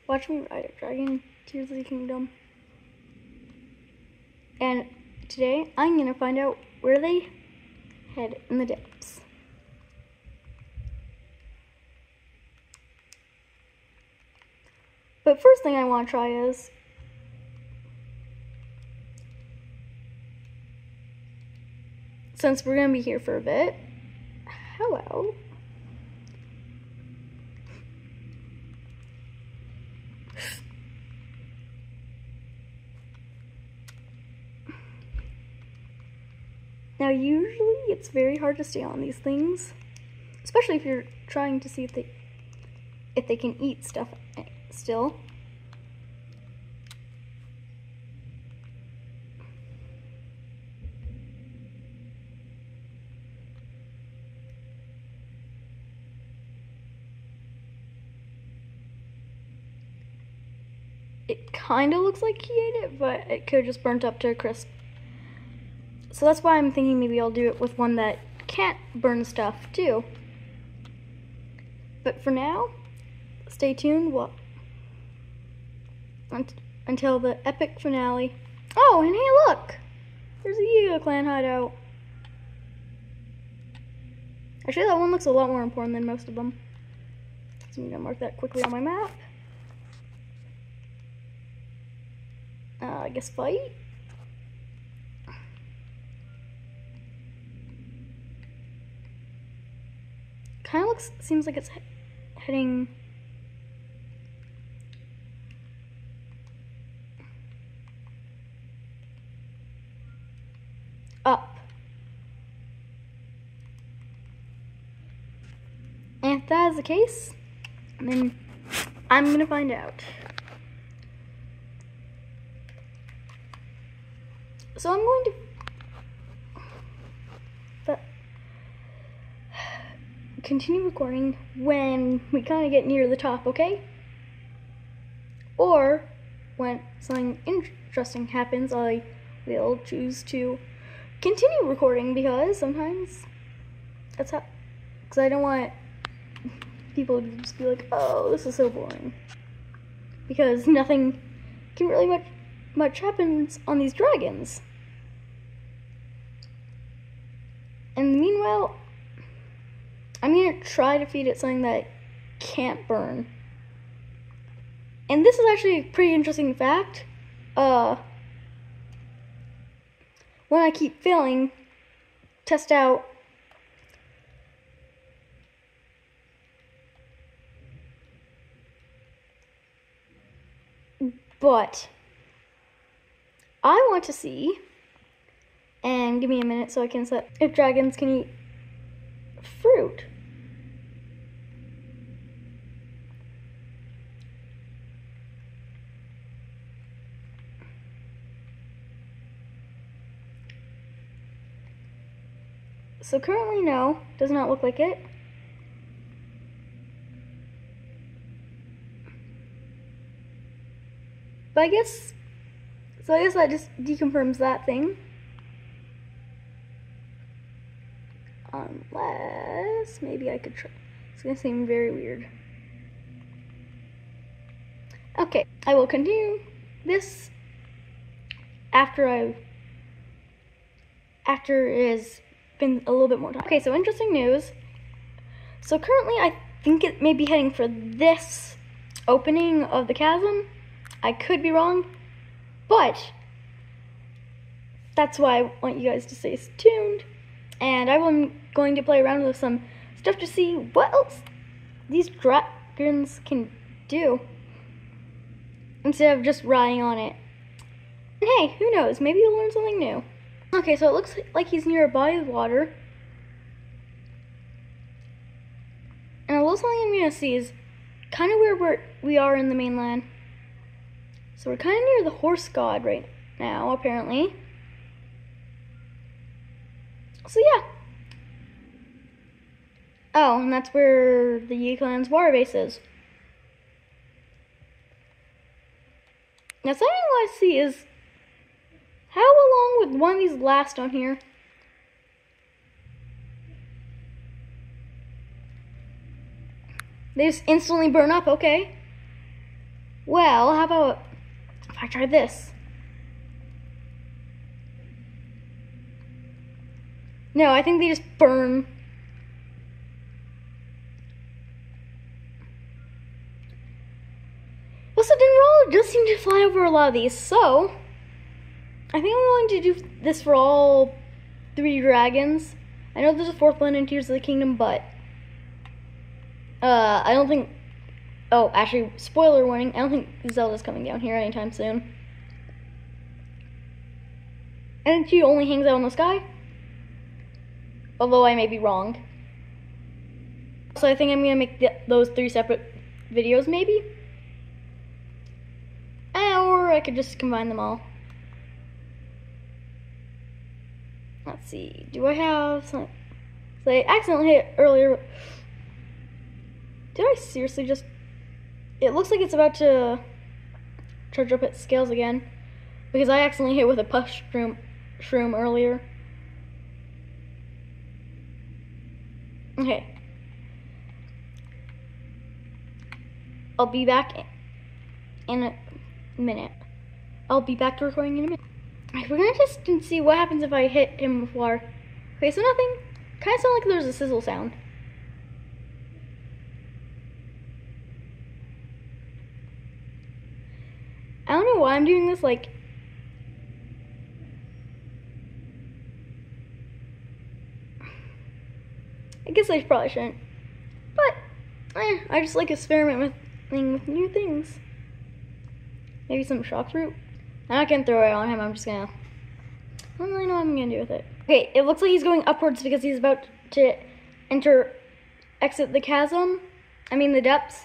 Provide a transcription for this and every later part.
Watch me ride a dragon, Tears of the Kingdom. And today, I'm gonna find out where they head in the depths. But first thing I want to try is since we're gonna be here for a bit, hello. Now usually it's very hard to stay on these things, especially if you're trying to see if they can eat stuff still. It kind of looks like he ate it, but it could have just burnt up to a crisp. So that's why I'm thinking maybe I'll do it with one that can't burn stuff too. But for now, stay tuned until the epic finale. Oh, and hey look! There's a Yiga clan hideout. Actually, that one looks a lot more important than most of them. So I'm gonna mark that quickly on my map. I guess fight. Kind of seems like it's heading up. And if that is the case, then I'm gonna find out. So I'm going to continue recording when we kind of get near the top, okay? Or when something interesting happens, I will choose to continue recording because sometimes that's how, because I don't want people to just be like, oh, this is so boring. Because nothing can really much happens on these dragons. And meanwhile, I'm gonna try to feed it something that can't burn. And this is actually a pretty interesting fact. When I keep failing, test out but I want to see, and give me a minute so I can set if dragons can eat fruit. So currently no, does not look like it. But I guess that just deconfirms that thing. Unless maybe I could try. It's gonna seem very weird. Okay, I will continue this after it has been a little bit more time. Okay, so interesting news. So currently I think it may be heading for this opening of the chasm. I could be wrong, but that's why I want you guys to stay tuned. And I'm going to play around with some stuff to see what else these dragons can do instead of just riding on it. And hey, who knows, maybe you'll learn something new. Okay, so it looks like he's near a body of water. And a little something I'm gonna see is kind of where we are in the mainland. So we're kind of near the horse god right now, apparently. So yeah. Oh, and that's where the Yiga clan's water base is. Now something I want to see is how long would one of these last on here? They just instantly burn up, okay. Well, how about if I try this? No, I think they just burn. Also, Dinroll does seem to fly over a lot of these, so I think I'm going to do this for all 3 dragons. I know there's a 4th one in Tears of the Kingdom, but I don't think. Oh, actually, spoiler warning, I don't think Zelda's coming down here anytime soon. And she only hangs out in the sky. Although I may be wrong. So I think I'm going to make those 3 separate videos, maybe? Or I could just combine them all. Let's see, do I have something? So I accidentally hit earlier. Did I seriously just... It looks like it's about to charge up its scales again. Because I accidentally hit with a push shroom earlier. Okay. I'll be back in a minute. I'll be back to recording in a minute. We're gonna test and see what happens if I hit him with water. Okay, so nothing. Kind of sound like there's a sizzle sound. I don't know why I'm doing this, like... I guess I probably shouldn't. But, I just like experimenting with new things. Maybe some shock fruit. I'm not gonna throw it on him, I'm just gonna... I don't really know what I'm gonna do with it. Okay, it looks like he's going upwards because he's about to exit the chasm. I mean the depths.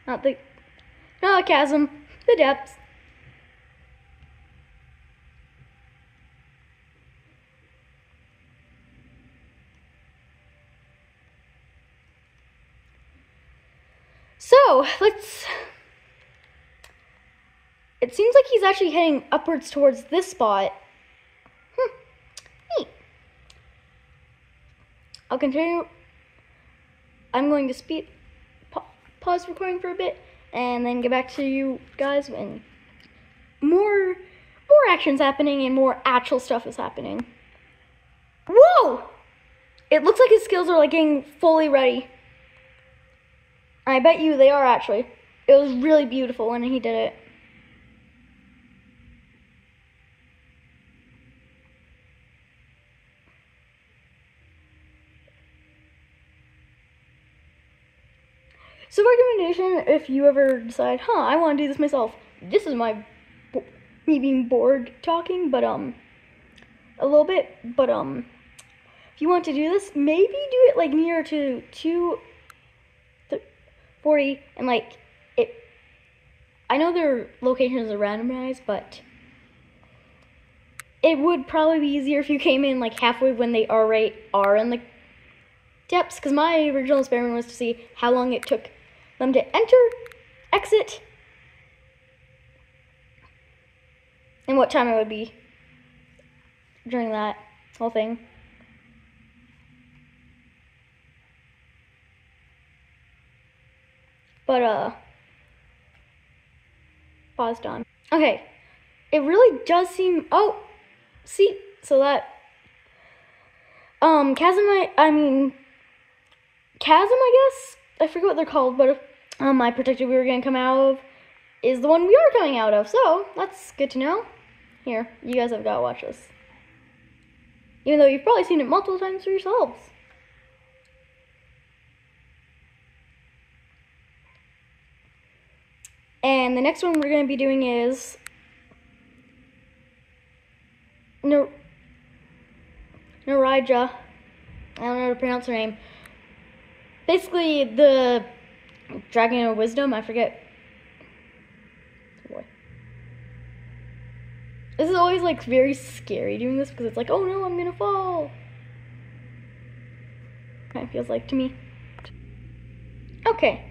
Not the chasm, the depths. So, let's... It seems like he's actually heading upwards towards this spot. Neat. I'll continue. I'm going to pause recording for a bit and then get back to you guys when more action's happening and more actual stuff is happening. Whoa! It looks like his skills are like getting fully ready. I bet you they are actually. It was really beautiful when he did it. So recommendation, if you ever decide, I want to do this myself. This is me being bored talking, but a little bit. But if you want to do this, maybe do it like near to 240 and like it. I know their locations are randomized, but it would probably be easier if you came in like halfway when they already are in the depths. Because my original experiment was to see how long it took them to enter, exit, and what time it would be during that whole thing. But paused on. Okay, it really does seem. Oh, see, so that chasm. Chasm, I guess. I forget what they're called, but I predicted we were gonna come out of is the one we are coming out of. So that's good to know. Here, you guys have got to watch this. Even though you've probably seen it multiple times for yourselves. And the next one we're going to be doing is Narija. I don't know how to pronounce her name. Basically, the Dragon of Wisdom. I forget. Boy. This is always like very scary doing this because it's like, oh no, I'm gonna fall. Kind of feels like to me. Okay,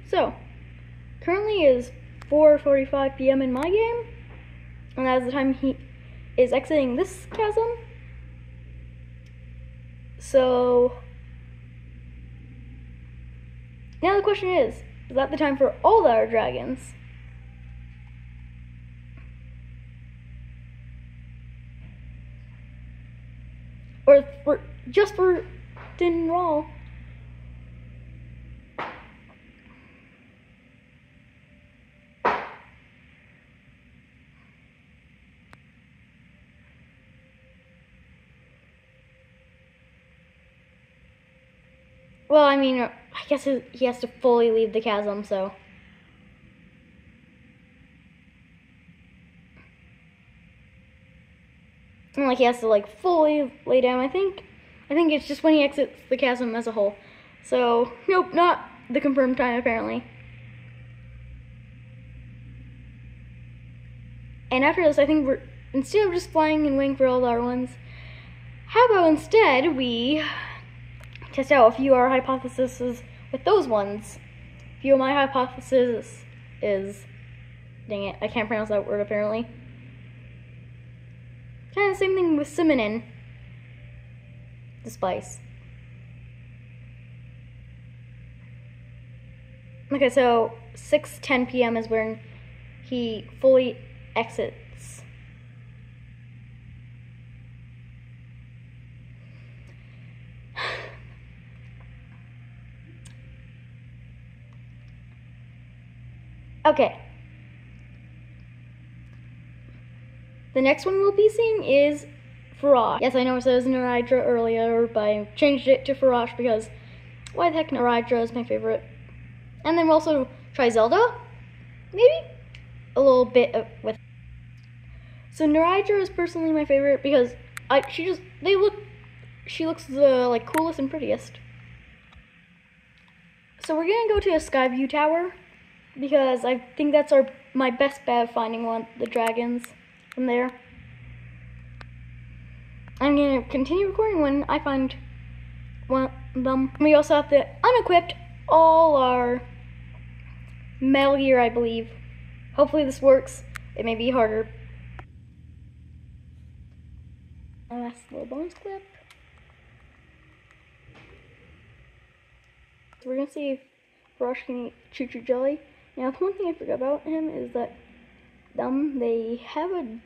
so currently is 4:45 p.m. in my game, and that is the time he is exiting this chasm. So now the question is that the time for all our dragons? Or just for Din Raw. Well, I mean, I guess he has to fully leave the chasm, so. And, like, he has to, like, fully lay down. I think it's just when he exits the chasm as a whole. So, nope, not the confirmed time, apparently. And after this, I think instead of just flying and waiting for all the other ones, how about instead we test out a few of our hypotheses with those ones. A few of my hypotheses is, dang it, I can't pronounce that word apparently. Kind of the same thing with cinnamon, the spice. Okay, so 6:10 p.m. is when he fully exits. Okay. The next one we'll be seeing is Farash. Yes, I know it says Narydra earlier, but I changed it to Farash because why the heck Narydra is my favorite. And then we'll also try Zelda, maybe? A little bit with. So Narydra is personally my favorite because she looks the like coolest and prettiest. So we're gonna go to a Skyview Tower because I think that's my best bet of finding the dragons from there. I'm gonna continue recording when I find one of them. We also have to unequip all our Metal Gear, I believe. Hopefully this works. It may be harder. Last little bonus clip. So we're gonna see if Farash can eat Choo Choo Jelly. Now, the one thing I forgot about him is that they have a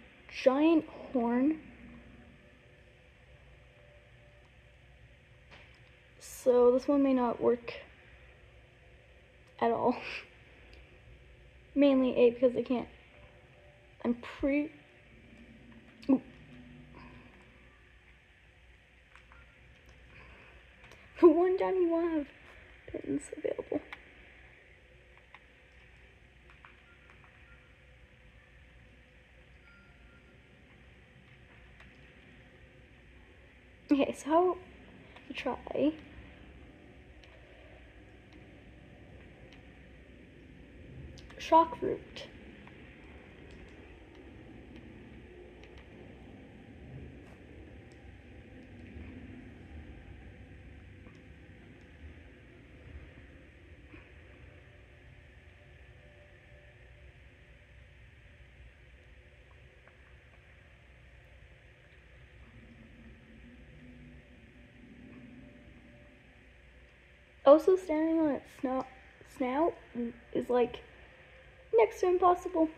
giant horn. So this one may not work at all. Mainly A, because they can't. I'm pretty. Ooh. The one time you want to have pins available. Okay, so how to try. Shock fruit. Also, standing on its snout is like next to impossible.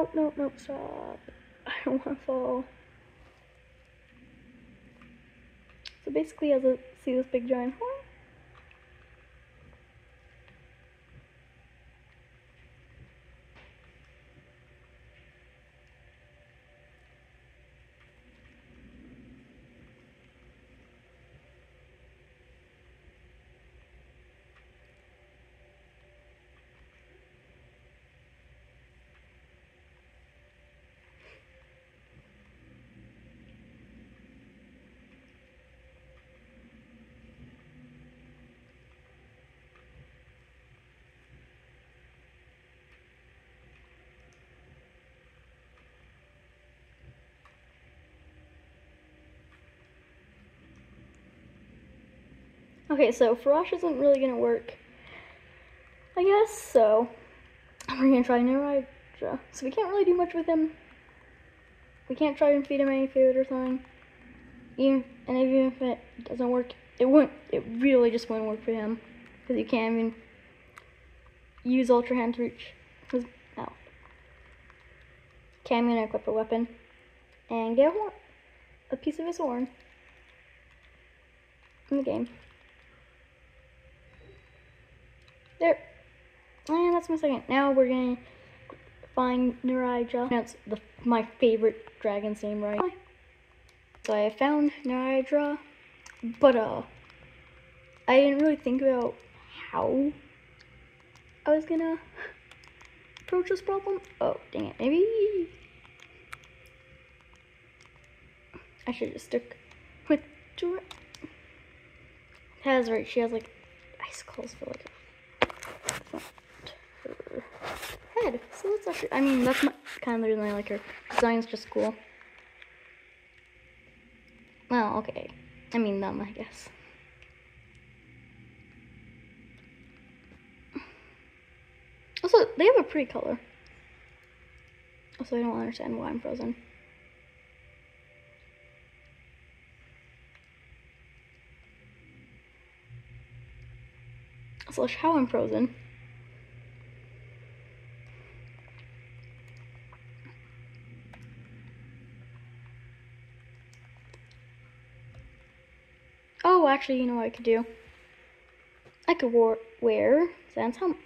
Nope, stop. I don't want to fall. So basically, as I see this big giant horn. Okay, so Farash isn't really gonna work, I guess, so we're gonna try Narydra. So we can't really do much with him. we can't try and feed him any food or something. Even if it doesn't work, it really just wouldn't work for him. Because you can't even use Ultra Hand to reach his mouth. Okay, I'm gonna equip a weapon and get a piece of his horn in the game. There. And that's my second. Now we're gonna find Naraija. That's my favorite dragon's name, right? So I found Naraija, but I didn't really think about how I was gonna approach this problem. Oh, dang it. Maybe I should just stick with Jura. Right. She has like icicles for like her head. So that's actually, I mean, that's kind of the reason I like her. Design's just cool. Well, okay. I mean, them, I guess. Also, they have a pretty color. Also, I don't understand why I'm frozen. Slash how I'm frozen. Oh, actually, you know what I could do? I could wear Sans helmet.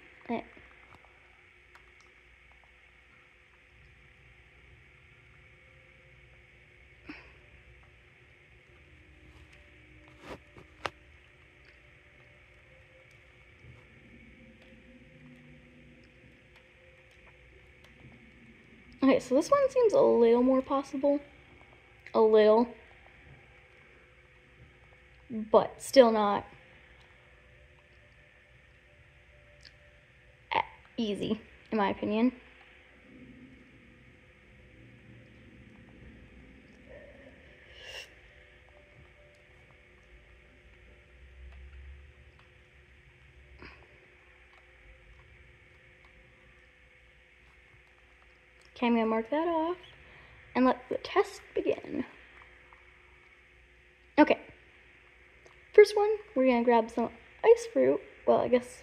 Okay, so this one seems a little more possible. A little. But still not easy, in my opinion. Okay, I'm gonna mark that off and let the test begin. Okay. First one, we're gonna grab some ice fruit. Well, I guess.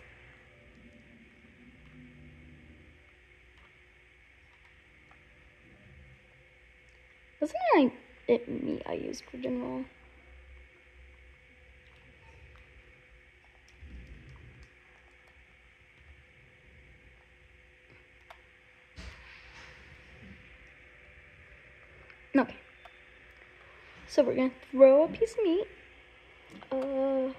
Wasn't it me I used for general? Okay. So we're gonna throw a piece of meat. Okay.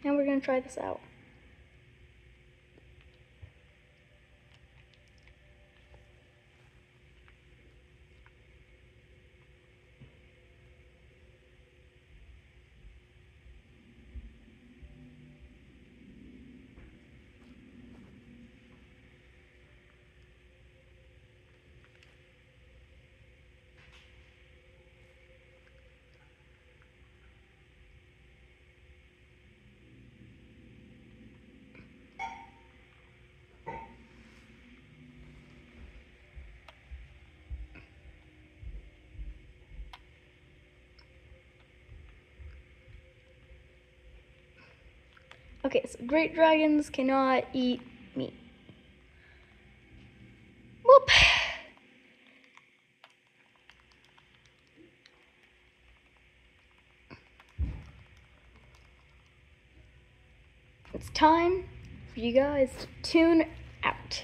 Now we're gonna try this out. Okay, so great dragons cannot eat meat. Whoop. It's time for you guys to tune out.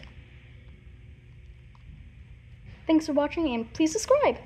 Thanks for watching and please subscribe.